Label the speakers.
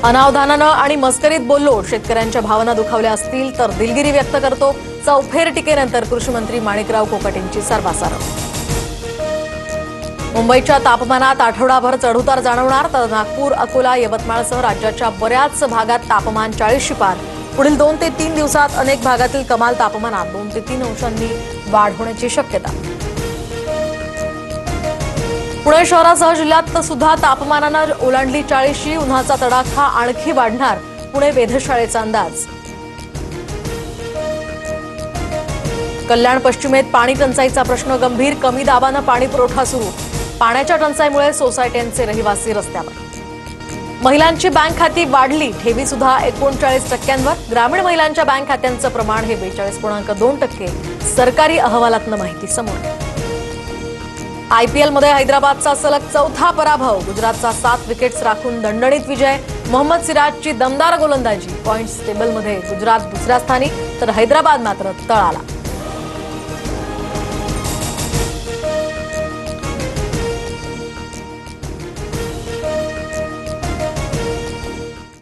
Speaker 1: अनावधानानं आणि मस्करीत बोललो, शेतकऱ्यांच्या भावना दुखावल्या असतील तर दिलगिरी व्यक्त करतो. चौफेर टीकेनंतर कृषी मंत्री माणिकराव कोकाटेंची सर्वासार. मुंबईच्या तापमानात आठवडाभर चढउतार जाणवणार, तर नागपूर, अकोला, यवतमाळसह राज्याच्या बऱ्याच भागात तापमान 40शी पार. पुढील 2 ते 3 दिवसात अनेक भागातील कमाल तापमानात 2 ते 3 अंशांनी वाढ होण्याची शक्यता. पुणे शहरासह जिल्ह्यात सुद्धा तापमानानं ओलांडली 40शी. उन्हाचा तडाखा आणखी वाढणार, पुणे वेधशाळेचा अंदाज. कल्याण पश्चिमेत पाणी टंचाईचा प्रश्न गंभीर, कमी दाबानं पाणी पुरवठा सुरू. पाण्याच्या टंचाईमुळे सोसायट्यांचे रहिवासी रस्त्यावर. महिलांची बँक खाती वाढली, ठेवी सुद्धा 39%वर. ग्रामीण महिलांच्या बँक खात्यांचं प्रमाण हे 42.2%. सरकारी अहवालातनं माहिती समोर. IPLमध्ये हैदराबादचा सलग 4था पराभव. गुजरातचा 7 विकेट्स राखून दणदणीत विजय. मोहम्मद सिराजची दमदार गोलंदाजी. पॉइंट्स टेबलमध्ये गुजरात दुसऱ्या स्थानी, तर हैदराबाद मात्र तळाला.